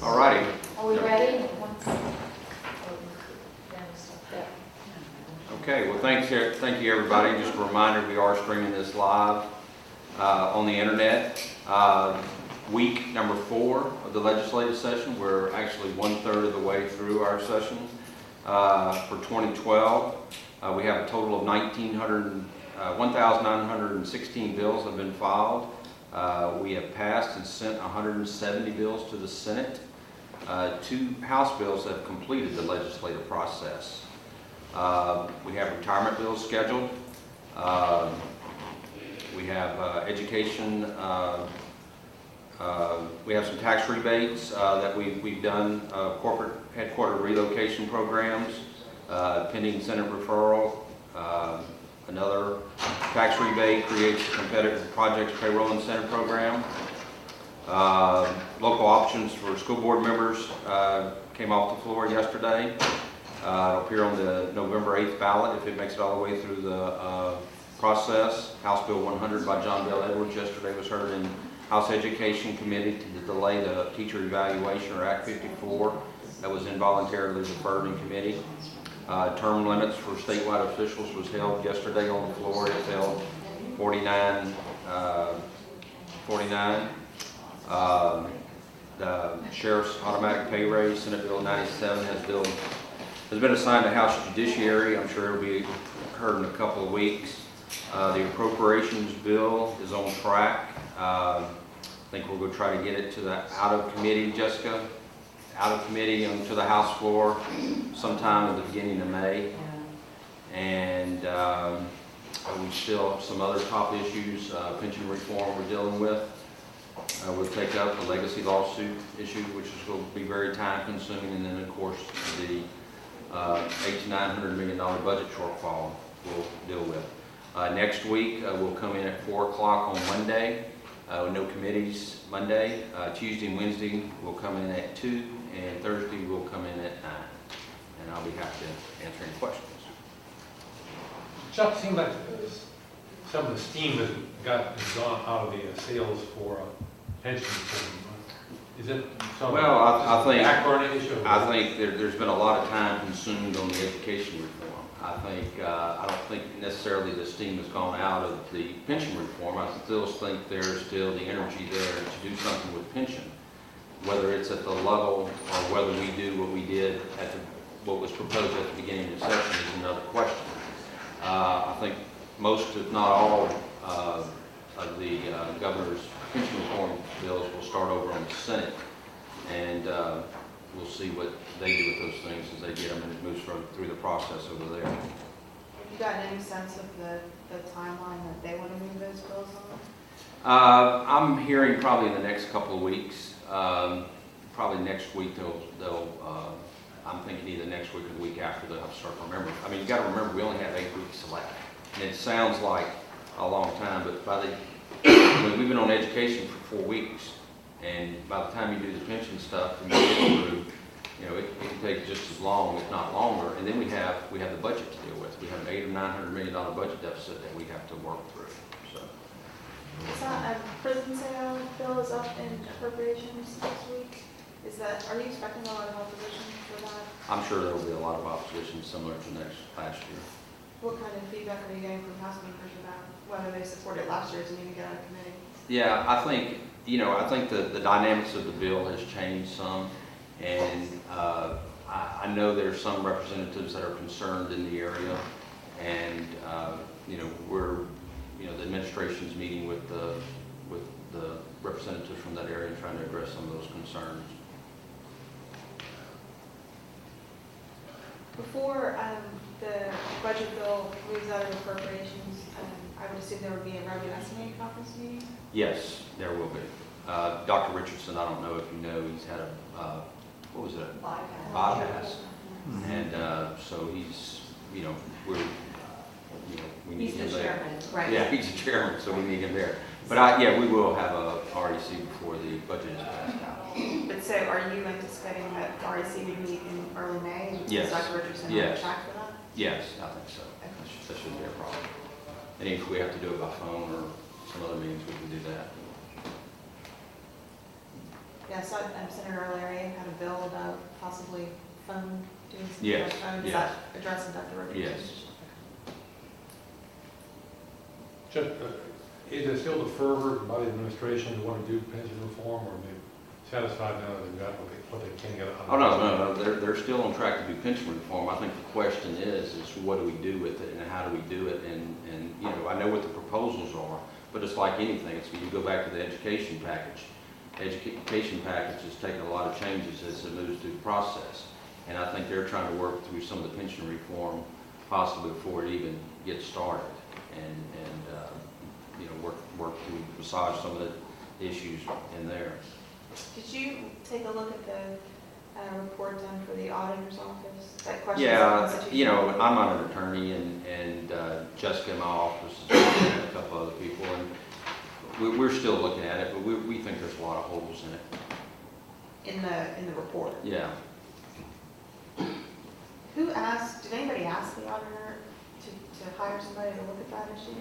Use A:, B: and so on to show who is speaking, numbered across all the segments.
A: All righty.
B: Are we ready?
A: Okay, well, thank you everybody. Just a reminder, we are streaming this live on the internet. Week number 4 of the legislative session. We're actually 1/3 of the way through our session for 2012. We have a total of 1,916 bills have been filed. We have passed and sent 170 bills to the Senate. 2 House bills have completed the legislative process. We have retirement bills scheduled. We have education. We have some tax rebates that we've done, corporate headquarter relocation programs, pending Senate referral. Another tax rebate creates a competitive projects payroll incentive program. Local options for school board members came off the floor yesterday. It'll appear on the November 8th ballot if it makes it all the way through the process. House Bill 100 by John Bell Edwards yesterday was heard in House Education Committee to delay the teacher evaluation, or Act 54, that was involuntarily deferred in committee. Term limits for statewide officials was held yesterday on the floor. It held 49. The sheriff's automatic pay raise, Senate Bill 97, has been assigned to House Judiciary. I'm sure it'll be heard in a couple of weeks. The appropriations bill is on track. I think we'll go try to get it to the out of committee, Jessica, out of committee and to the House floor sometime at the beginning of May. And we still have some other top issues, pension reform we're dealing with. We'll take up the legacy lawsuit issue, which is going to be very time consuming, and then of course the $800 to $900 million budget shortfall we'll deal with. Next week we'll come in at 4 o'clock on Monday. No committees Monday. Tuesday and Wednesday we'll come in at 2, and Thursday we'll come in at 9. And I'll be happy to answer any questions.
C: Chuck, it seems like some of the steam has gone out of the sales for pension reform. Is it some
A: Well, I think
C: backburner issue?
A: I think there's been a lot of time consumed on the education reform. I don't think necessarily the steam has gone out of the pension reform. I still think there's still the energy there to do something with pension. Whether it's at the level or whether we do what we did at what was proposed at the beginning of the session is another question. I think most, if not all, of the governor's pension reform bills will start over on the Senate, and we'll see what they do with those things as they get them and it moves through the process over there.
B: Have you gotten any sense of the timeline that they want to move those bills on?
A: I'm hearing probably in the next couple of weeks. Probably next week they'll I'm thinking either next week or the week after they'll have to start remembering. I mean, you got to remember we only have 8 weeks left, and it sounds like a long time, but we've been on education for 4 weeks, and by the time you do the pension stuff and you get through, it can take just as long, if not longer. And then we have the budget to deal with. We have an $800 or $900 million budget deficit that we have to work through. So,
B: Is that prison sale bill is up in appropriations next week? Are you expecting a lot of opposition for that?
A: I'm sure there will be a lot of opposition similar to last year.
B: What kind of feedback are you getting from House members about whether they supported last year to even get out of committee?
A: Yeah, I think the dynamics of the bill has changed some, and I know there's some representatives that are concerned in the area, and the administration's meeting with the representatives from that area and trying to address some of those concerns.
B: Before the budget bill moves out of appropriations, I would assume there would be a revenue estimating conference meeting?
A: Yes, there will be. Dr. Richardson, I don't know if you know, he's had a bypass. And so he's, we need
D: He's
A: him
D: the
A: there.
D: chairman, right?
A: Yeah, he's the chairman, so we need him there. But we will have a REC before the budget is passed out.
B: But so are you anticipating that REC would meet in early May?
A: Yes.
B: Is Dr. Richardson on
A: Yes.
B: track for that?
A: Yes, I think so. That shouldn't be a problem. And if we have to do it by phone or some other means, we can do that.
B: Yes, I sent her earlier, I had a bill about possibly phone, doing something
A: Yes,
B: with phone. Is
A: yes.
B: that addressing Dr. Rivers?
A: Yes.
C: Just, is there still the fervor by the administration to want to do pension reform, or are they satisfied now that they've got what they can get out of it?
A: Oh, no, they're still on track to do pension reform. I think the question is what do we do with it and how do we do it? And you know, I know what the proposals are, but it's like anything. It's, you go back to the education package. The education package has taken a lot of changes as it moves through the process. And I think they're trying to work through some of the pension reform possibly before it even gets started. And you know, work to massage some of the issues in there.
B: Did you take a look at the report done for the auditor's office? That question.
A: Yeah, you know, I'm not an attorney, and Jessica in my office and a couple other people, and we're still looking at it, but we think there's a lot of holes in it.
B: In the report.
A: Yeah.
B: Who asked? Did anybody ask the auditor to hire somebody to look at that issue?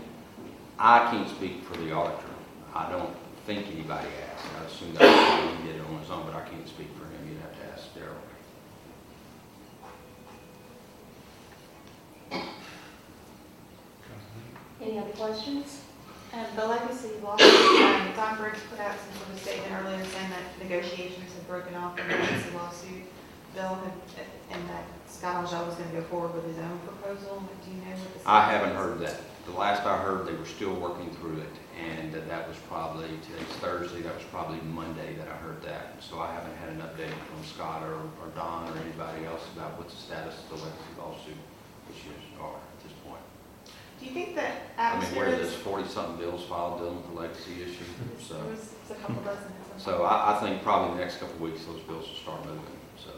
A: I can't speak for the auditor. I don't think anybody asked. I assume that he did it on his own, but I can't speak for him. You'd have to ask Daryl.
D: Any other questions?
B: The legacy law, Don Briggs put out some sort of statement earlier saying that negotiations had broken off in the legacy lawsuit. Bill had, and that Scott Angel was going to go forward with his own proposal. Do you know what the
A: I haven't heard that. The last I heard, they were still working through it, and that was probably, today's Thursday, that was probably Monday that I heard that. So I haven't had an update from Scott or Don or anybody else about what the status of the legacy lawsuit issues are at this point.
B: Do you think that
A: I mean,
B: atmosphere
A: where
B: is?
A: there's 40-something bills filed dealing with the legacy issue, so.
B: It's a couple dozen.
A: So I think probably the next couple of weeks, those bills will start moving, so.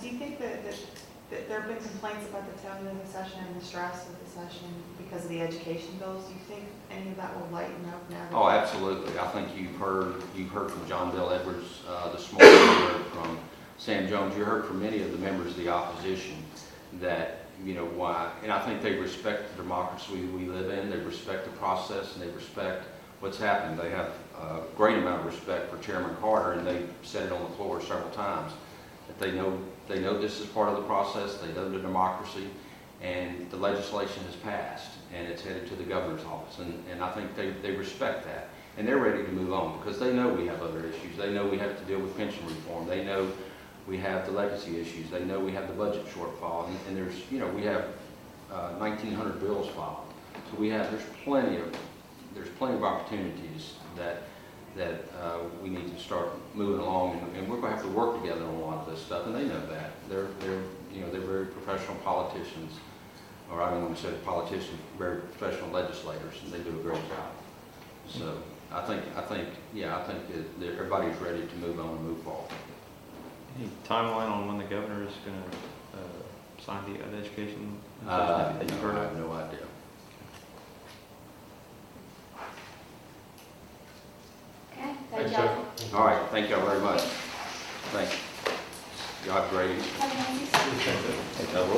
B: Do you think that there have been complaints about the tone of the session and the stress of the session because of the education bills? Do you think any of that will lighten up now?
A: Oh, absolutely. I think you've heard from John Bell Edwards this morning, you heard from Sam Jones, you heard from many of the members of the opposition that, you know, why, and I think they respect the democracy we live in, they respect the process, and they respect what's happened. They have a great amount of respect for Chairman Carter, and they've said it on the floor several times, that they know this is part of the process, they know the democracy, and the legislation has passed, and it's headed to the governor's office, and I think they respect that. And they're ready to move on, because they know we have other issues. They know we have to deal with pension reform. They know we have the legacy issues. They know we have the budget shortfall, and there's, you know, we have 1,900 bills filed. So there's plenty of opportunities that we need to start moving along, and we're going to have to work together on a lot of this stuff, and they know that. They're very professional politicians, or I don't want to say politicians, very professional legislators, and they do a great job. So I think that everybody's ready to move on and move forward.
E: Any timeline on when the governor is going to sign the education?
A: No, I have no idea.
D: Okay,
C: Thanks,
D: thank y'all.
C: Jeff.
A: All right, thank y'all very much. Thanks. Y'all have a great evening.
D: Have a nice evening.
E: Thank you.